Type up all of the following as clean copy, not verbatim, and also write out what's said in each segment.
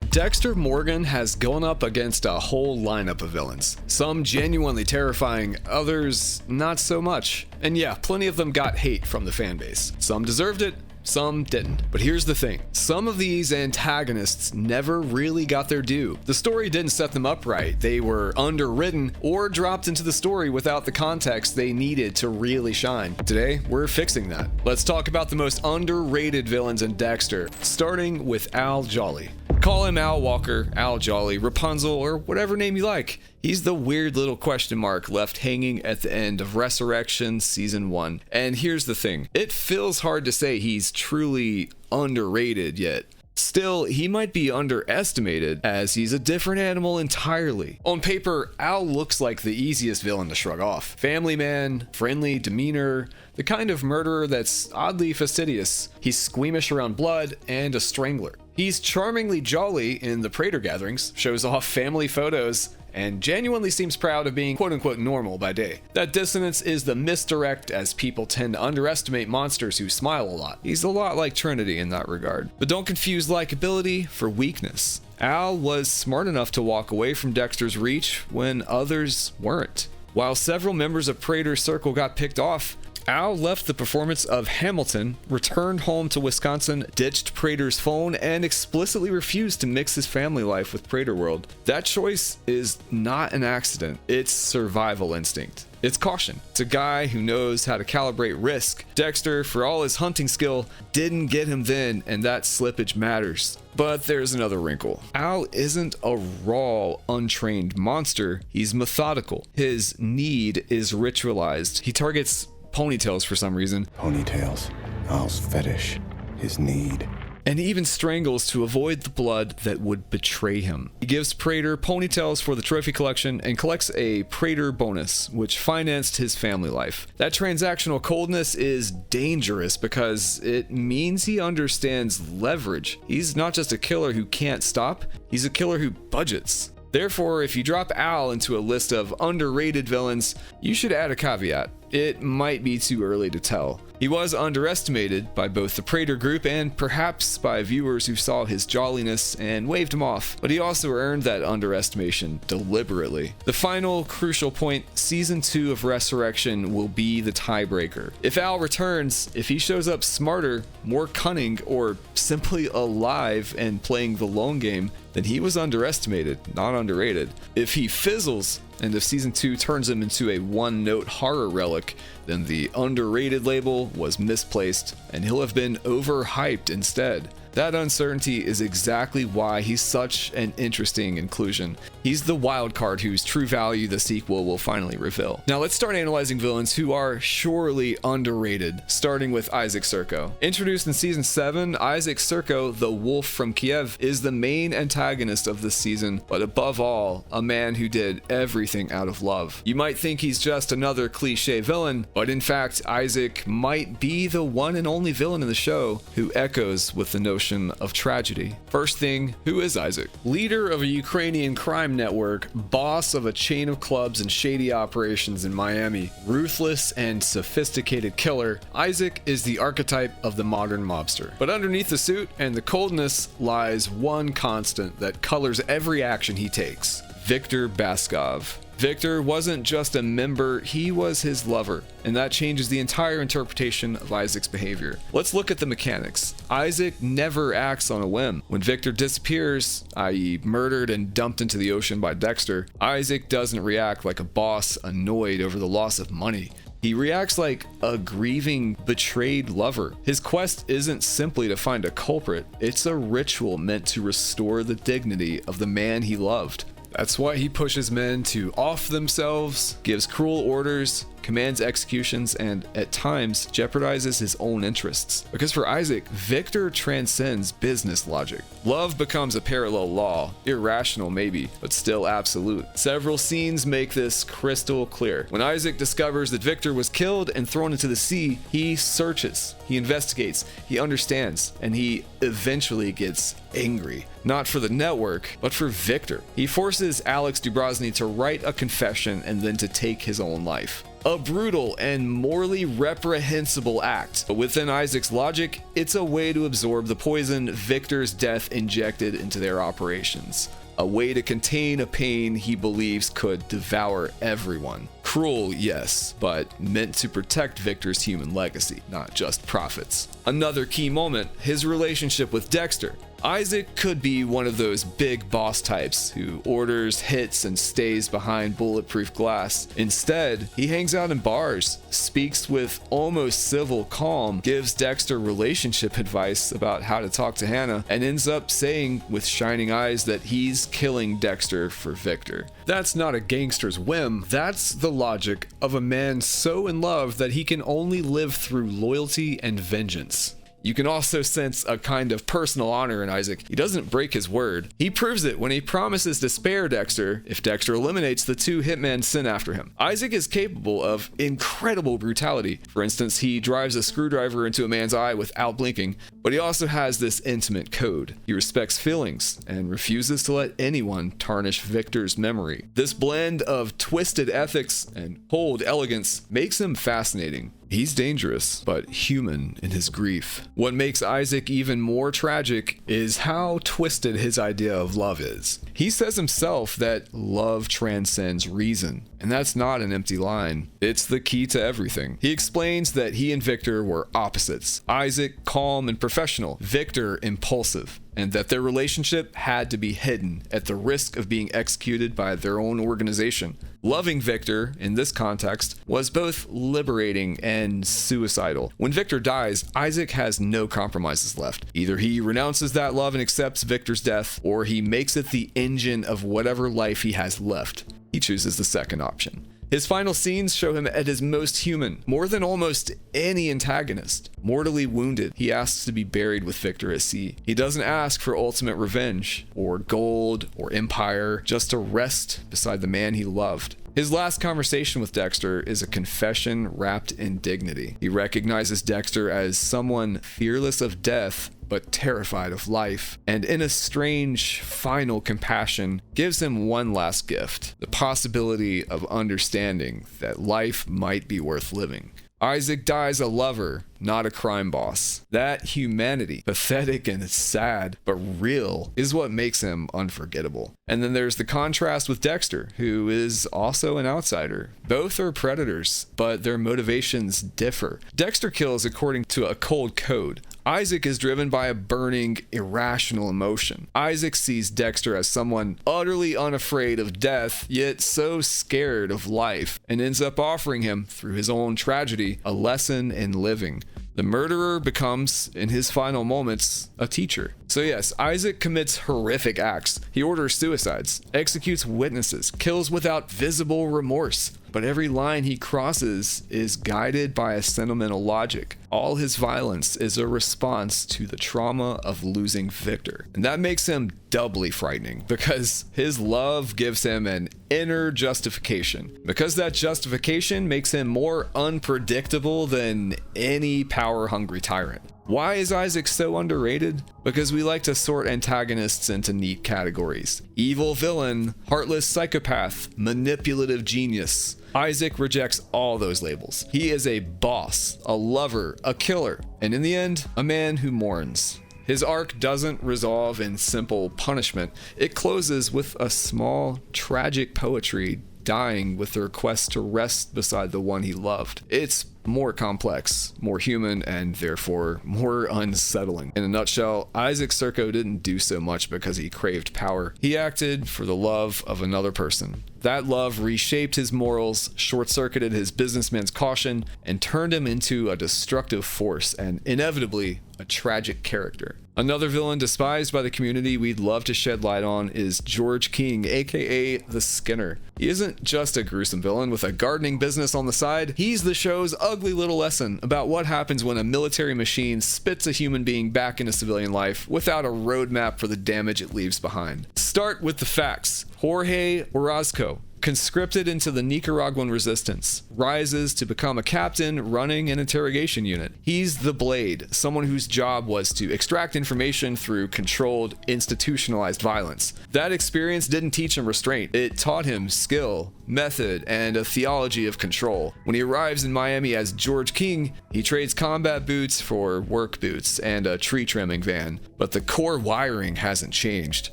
Dexter Morgan has gone up against a whole lineup of villains. Some genuinely terrifying, others not so much. And yeah, plenty of them got hate from the fanbase. Some deserved it, some didn't. But here's the thing. Some of these antagonists never really got their due. The story didn't set them up right. They were underwritten or dropped into the story without the context they needed to really shine. Today, we're fixing that. Let's talk about the most underrated villains in Dexter, starting with Al Jolly. Call him Al Walker, Al Jolly, Rapunzel, or whatever name you like. He's the weird little question mark left hanging at the end of Resurrection Season 1. And here's the thing. It feels hard to say he's truly underrated yet. Still, he might be underestimated as he's a different animal entirely. On paper, Al looks like the easiest villain to shrug off. Family man, friendly demeanor, the kind of murderer that's oddly fastidious. He's squeamish around blood and a strangler. He's charmingly jolly in the Praetor gatherings, shows off family photos, and genuinely seems proud of being quote-unquote normal by day. That dissonance is the misdirect, as people tend to underestimate monsters who smile a lot. He's a lot like Trinity in that regard. But don't confuse likability for weakness. Al was smart enough to walk away from Dexter's reach when others weren't. While several members of Praetor's circle got picked off, Al left the performance of Hamilton, returned home to Wisconsin, ditched Praetor's phone, and explicitly refused to mix his family life with Praetor World. That choice is not an accident. It's survival instinct. It's caution. It's a guy who knows how to calibrate risk. Dexter, for all his hunting skill, didn't get him then, and that slippage matters. But there's another wrinkle. Al isn't a raw, untrained monster. He's methodical. His need is ritualized. He targets ponytails for some reason. Ponytails. Al's fetish. His need. And he even strangles to avoid the blood that would betray him. He gives Praetor ponytails for the trophy collection and collects a Praetor bonus, which financed his family life. That transactional coldness is dangerous because it means he understands leverage. He's not just a killer who can't stop, he's a killer who budgets. Therefore, if you drop Al into a list of underrated villains, you should add a caveat. It might be too early to tell. He was underestimated by both the Praetor group and perhaps by viewers who saw his jolliness and waved him off, but he also earned that underestimation deliberately. The final crucial point, Season 2 of Resurrection will be the tiebreaker. If Al returns, if he shows up smarter, more cunning, or simply alive and playing the long game, then he was underestimated, not underrated. If he fizzles, and if Season 2 turns him into a one-note horror relic, then the underrated label was misplaced, and he'll have been overhyped instead. That uncertainty is exactly why he's such an interesting inclusion. He's the wild card whose true value the sequel will finally reveal. Now let's start analyzing villains who are surely underrated, starting with Isaac Serko. Introduced in Season 7, Isaac Serko, the Wolf from Kiev, is the main antagonist of this season, but above all, a man who did everything out of love. You might think he's just another cliche villain, but in fact, Isaac might be the one and only villain in the show who echoes with the notion of tragedy. First thing, who is Isaac? Leader of a Ukrainian crime network, boss of a chain of clubs and shady operations in Miami, ruthless and sophisticated killer, Isaac is the archetype of the modern mobster. But underneath the suit and the coldness lies one constant that colors every action he takes: Victor Baskov. Victor wasn't just a member, he was his lover, and that changes the entire interpretation of Isaac's behavior. Let's look at the mechanics. Isaac never acts on a whim. When Victor disappears, i.e. murdered and dumped into the ocean by Dexter, Isaac doesn't react like a boss annoyed over the loss of money. He reacts like a grieving, betrayed lover. His quest isn't simply to find a culprit, it's a ritual meant to restore the dignity of the man he loved. That's why he pushes men to off themselves, gives cruel orders, commands executions, and at times jeopardizes his own interests. Because for Isaac, Victor transcends business logic. Love becomes a parallel law, irrational maybe, but still absolute. Several scenes make this crystal clear. When Isaac discovers that Victor was killed and thrown into the sea, he searches, he investigates, he understands, and he eventually gets angry. Not for the network, but for Victor. He forces Alex Dubrosny to write a confession and then to take his own life. A brutal and morally reprehensible act. But within Isaac's logic, it's a way to absorb the poison Victor's death injected into their operations. A way to contain a pain he believes could devour everyone. Cruel, yes, but meant to protect Victor's human legacy, not just profits. Another key moment, his relationship with Dexter. Isaac could be one of those big boss types who orders, hits, and stays behind bulletproof glass. Instead, he hangs out in bars, speaks with almost civil calm, gives Dexter relationship advice about how to talk to Hannah, and ends up saying with shining eyes that he's killing Dexter for Victor. That's not a gangster's whim, that's the logic of a man so in love that he can only live through loyalty and vengeance. You can also sense a kind of personal honor in Isaac. He doesn't break his word. He proves it when he promises to spare Dexter if Dexter eliminates the two hitmen sent after him. Isaac is capable of incredible brutality. For instance, he drives a screwdriver into a man's eye without blinking, but he also has this intimate code. He respects feelings and refuses to let anyone tarnish Victor's memory. This blend of twisted ethics and cold elegance makes him fascinating. He's dangerous, but human in his grief. What makes Isaac even more tragic is how twisted his idea of love is. He says himself that love transcends reason, and that's not an empty line. It's the key to everything. He explains that he and Victor were opposites. Isaac, calm and professional. Victor, impulsive. And that their relationship had to be hidden at the risk of being executed by their own organization. Loving Victor, in this context, was both liberating and suicidal. When Victor dies, Isaac has no compromises left. Either he renounces that love and accepts Victor's death, or he makes it the engine of whatever life he has left. He chooses the second option. His final scenes show him at his most human, more than almost any antagonist. Mortally wounded, he asks to be buried with Victor at sea. He doesn't ask for ultimate revenge, or gold, or empire, just to rest beside the man he loved. His last conversation with Dexter is a confession wrapped in dignity. He recognizes Dexter as someone fearless of death, but terrified of life, and in a strange final compassion, gives him one last gift, the possibility of understanding that life might be worth living. Isaac dies a lover, not a crime boss. That humanity, pathetic and sad, but real, is what makes him unforgettable. And then there's the contrast with Dexter, who is also an outsider. Both are predators, but their motivations differ. Dexter kills according to a cold code. Isaac is driven by a burning, irrational emotion. Isaac sees Dexter as someone utterly unafraid of death, yet so scared of life, and ends up offering him, through his own tragedy, a lesson in living. The murderer becomes, in his final moments, a teacher. So yes, Isaac commits horrific acts. He orders suicides, executes witnesses, kills without visible remorse. But every line he crosses is guided by a sentimental logic. All his violence is a response to the trauma of losing Victor. And that makes him doubly frightening, because his love gives him an inner justification. Because that justification makes him more unpredictable than any power-hungry tyrant. Why is Isaac so underrated? Because we like to sort antagonists into neat categories. Evil villain, heartless psychopath, manipulative genius. Isaac rejects all those labels. He is a boss, a lover, a killer, and in the end, a man who mourns. His arc doesn't resolve in simple punishment. It closes with a small, tragic poetry, dying with the request to rest beside the one he loved. It's more complex, more human, and therefore more unsettling. In a nutshell, Isaac Serco didn't do so much because he craved power. He acted for the love of another person. That love reshaped his morals, short-circuited his businessman's caution, and turned him into a destructive force and, inevitably, a tragic character. Another villain despised by the community we'd love to shed light on is George King, aka the Skinner. He isn't just a gruesome villain with a gardening business on the side, he's the show's ugly little lesson about what happens when a military machine spits a human being back into civilian life without a roadmap for the damage it leaves behind. Start with the facts. Jorge Orozco, conscripted into the Nicaraguan resistance, rises to become a captain running an interrogation unit. He's the Blade, someone whose job was to extract information through controlled, institutionalized violence. That experience didn't teach him restraint. It taught him skill, method, and a theology of control. When he arrives in Miami as George King, he trades combat boots for work boots and a tree trimming van. But the core wiring hasn't changed.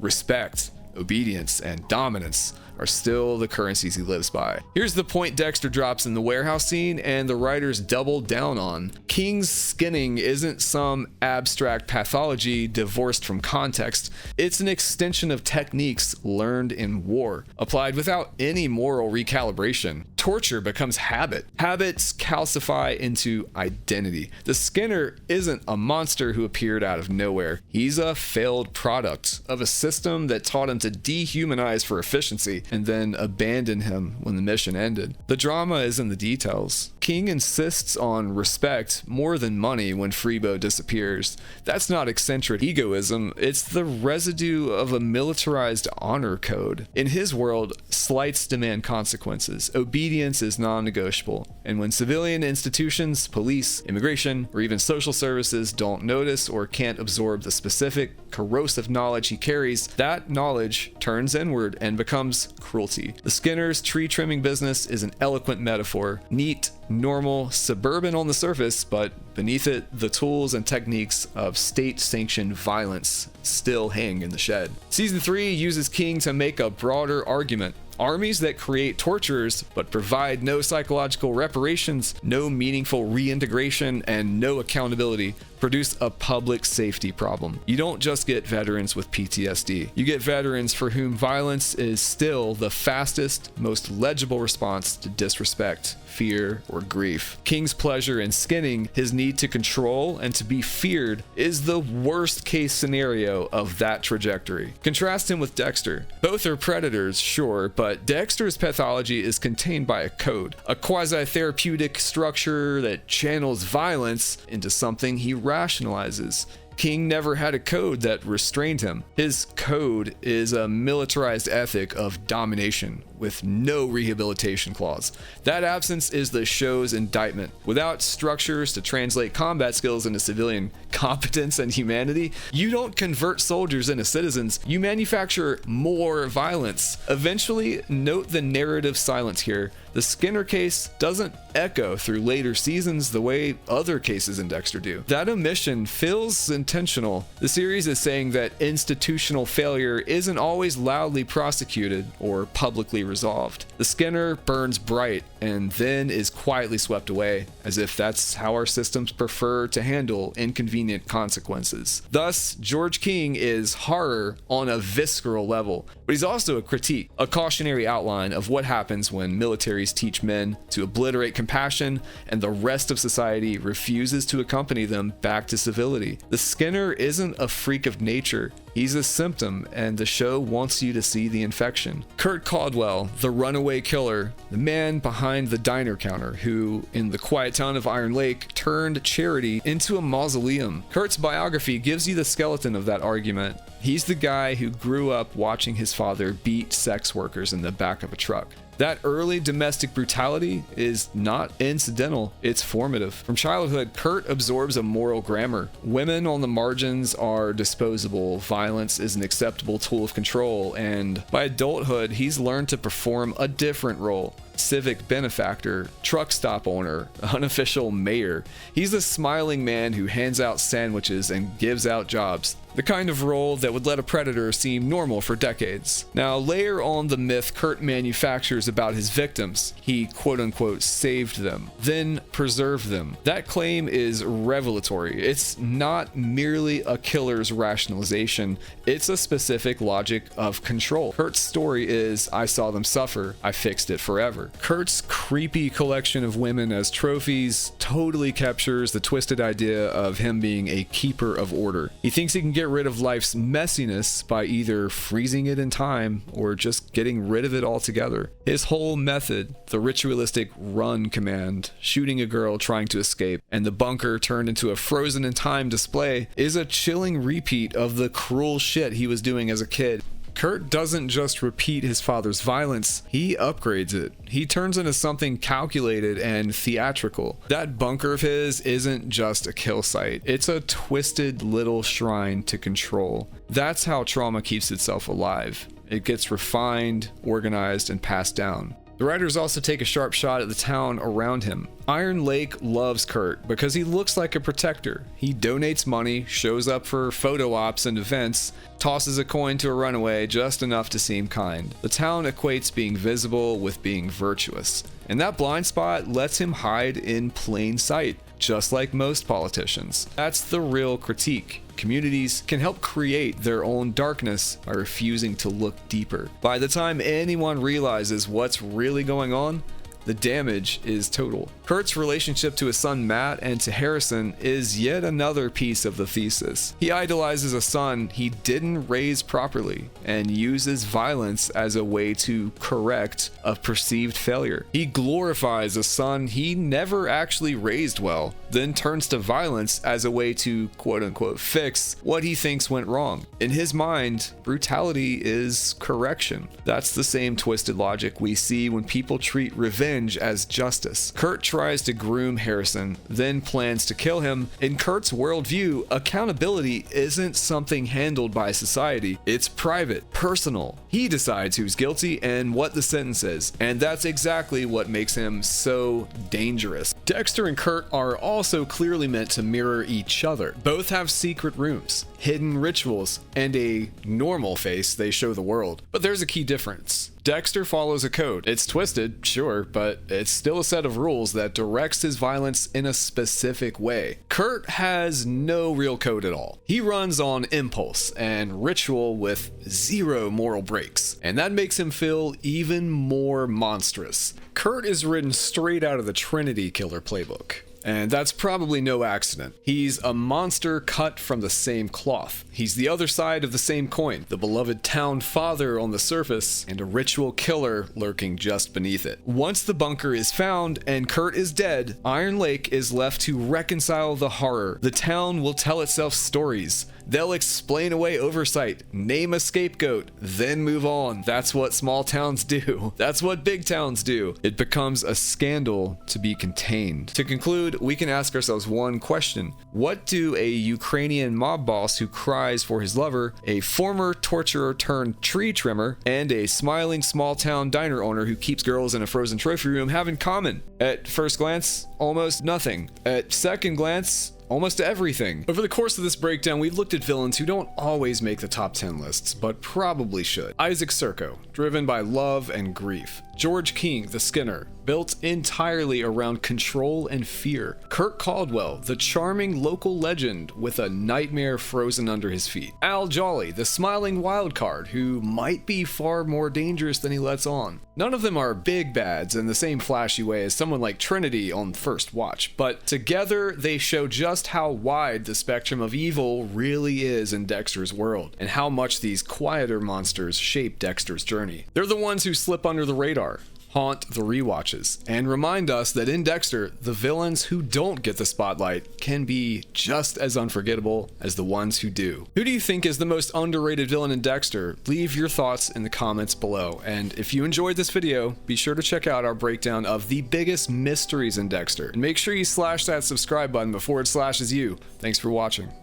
Respect, obedience, and dominance are still the currencies he lives by. Here's the point Dexter drops in the warehouse scene and the writers double down on. King's skinning isn't some abstract pathology divorced from context. It's an extension of techniques learned in war, applied without any moral recalibration. Torture becomes habit. Habits calcify into identity. The Skinner isn't a monster who appeared out of nowhere. He's a failed product of a system that taught him to dehumanize for efficiency and then abandon him when the mission ended. The drama is in the details. King insists on respect more than money when Freebo disappears. That's not eccentric egoism, it's the residue of a militarized honor code. In his world, slights demand consequences. Obedience is non-negotiable. And when civilian institutions, police, immigration, or even social services don't notice or can't absorb the specific, corrosive knowledge he carries, that knowledge turns inward and becomes cruelty. The Skinner's tree trimming business is an eloquent metaphor. Neat, normal, suburban on the surface, but beneath it, the tools and techniques of state-sanctioned violence still hang in the shed. Season 3 uses King to make a broader argument. Armies that create torturers but provide no psychological reparations, no meaningful reintegration, and no accountability produce a public safety problem. You don't just get veterans with PTSD. You get veterans for whom violence is still the fastest, most legible response to disrespect, fear, or grief. King's pleasure in skinning, his need to control and to be feared, is the worst case scenario of that trajectory. Contrast him with Dexter. Both are predators, sure, but Dexter's pathology is contained by a code, a quasi-therapeutic structure that channels violence into something he rationalizes. King never had a code that restrained him. His code is a militarized ethic of domination with no rehabilitation clause. That absence is the show's indictment. Without structures to translate combat skills into civilian competence and humanity, you don't convert soldiers into citizens, you manufacture more violence. Eventually, note the narrative silence here. The Skinner case doesn't echo through later seasons the way other cases in Dexter do. That omission feels intentional. The series is saying that institutional failure isn't always loudly prosecuted or publicly resolved. The Skinner burns bright and then is quietly swept away, as if that's how our systems prefer to handle inconvenient consequences. Thus, George King is horror on a visceral level, but he's also a critique, a cautionary outline of what happens when militaries teach men to obliterate compassion and the rest of society refuses to accompany them back to civility. The Skinner isn't a freak of nature. He's a symptom, and the show wants you to see the infection. Kurt Caldwell, the runaway killer, the man behind the diner counter who, in the quiet town of Iron Lake, turned charity into a mausoleum. Kurt's biography gives you the skeleton of that argument. He's the guy who grew up watching his father beat sex workers in the back of a truck. That early domestic brutality is not incidental, it's formative. From childhood, Kurt absorbs a moral grammar. Women on the margins are disposable, violence is an acceptable tool of control, and by adulthood, he's learned to perform a different role. Civic benefactor, truck stop owner, unofficial mayor. He's a smiling man who hands out sandwiches and gives out jobs. The kind of role that would let a predator seem normal for decades. Now, layer on the myth Kurt manufactures about his victims. He quote-unquote saved them, then preserved them. That claim is revelatory. It's not merely a killer's rationalization. It's a specific logic of control. Kurt's story is, I saw them suffer, I fixed it forever. Kurt's creepy collection of women as trophies totally captures the twisted idea of him being a keeper of order. He thinks he can get rid of life's messiness by either freezing it in time or just getting rid of it altogether. His whole method, the ritualistic run command, shooting a girl trying to escape, and the bunker turned into a frozen in time display, is a chilling repeat of the cruel shit he was doing as a kid. Kurt doesn't just repeat his father's violence, he upgrades it. He turns into something calculated and theatrical. That bunker of his isn't just a kill site, it's a twisted little shrine to control. That's how trauma keeps itself alive. It gets refined, organized, and passed down. The writers also take a sharp shot at the town around him. Iron Lake loves Kurt because he looks like a protector. He donates money, shows up for photo ops and events, tosses a coin to a runaway just enough to seem kind. The town equates being visible with being virtuous, and that blind spot lets him hide in plain sight, just like most politicians. That's the real critique. Communities can help create their own darkness by refusing to look deeper. By the time anyone realizes what's really going on, the damage is total. Kurt's relationship to his son Matt and to Harrison is yet another piece of the thesis. He idolizes a son he didn't raise properly and uses violence as a way to correct a perceived failure. He glorifies a son he never actually raised well, then turns to violence as a way to quote-unquote fix what he thinks went wrong. In his mind, brutality is correction. That's the same twisted logic we see when people treat revenge as justice. Kurt tries to groom Harrison, then plans to kill him. In Kurt's worldview, accountability isn't something handled by society. It's private, personal. He decides who's guilty and what the sentence is, and that's exactly what makes him so dangerous. Dexter and Kurt are also clearly meant to mirror each other. Both have secret rooms, hidden rituals, and a normal face they show the world. But there's a key difference. Dexter follows a code. It's twisted, sure, but it's still a set of rules that directs his violence in a specific way. Kurt has no real code at all. He runs on impulse and ritual with zero moral breaks, and that makes him feel even more monstrous. Kurt is written straight out of the Trinity Killer playbook. And that's probably no accident. He's a monster cut from the same cloth. He's the other side of the same coin, the beloved town father on the surface, and a ritual killer lurking just beneath it. Once the bunker is found and Kurt is dead, Iron Lake is left to reconcile the horror. The town will tell itself stories. They'll explain away oversight, name a scapegoat, then move on. That's what small towns do. That's what big towns do. It becomes a scandal to be contained. To conclude, we can ask ourselves one question. What do a Ukrainian mob boss who cries for his lover, a former torturer turned tree trimmer, and a smiling small town diner owner who keeps girls in a frozen trophy room have in common? At first glance, almost nothing. At second glance, almost everything. Over the course of this breakdown, we've looked at villains who don't always make the top 10 lists, but probably should. Isaac Serco, driven by love and grief. George King, the Skinner, built entirely around control and fear. Kurt Caldwell, the charming local legend with a nightmare frozen under his feet. Al Jolly, the smiling wild card who might be far more dangerous than he lets on. None of them are big bads in the same flashy way as someone like Trinity on first watch, but together they show just how wide the spectrum of evil really is in Dexter's world, and how much these quieter monsters shape Dexter's journey. They're the ones who slip under the radar, haunt the rewatches, and remind us that in Dexter, the villains who don't get the spotlight can be just as unforgettable as the ones who do. Who do you think is the most underrated villain in Dexter? Leave your thoughts in the comments below, and if you enjoyed this video, be sure to check out our breakdown of the biggest mysteries in Dexter, and make sure you slash that subscribe button before it slashes you. Thanks for watching.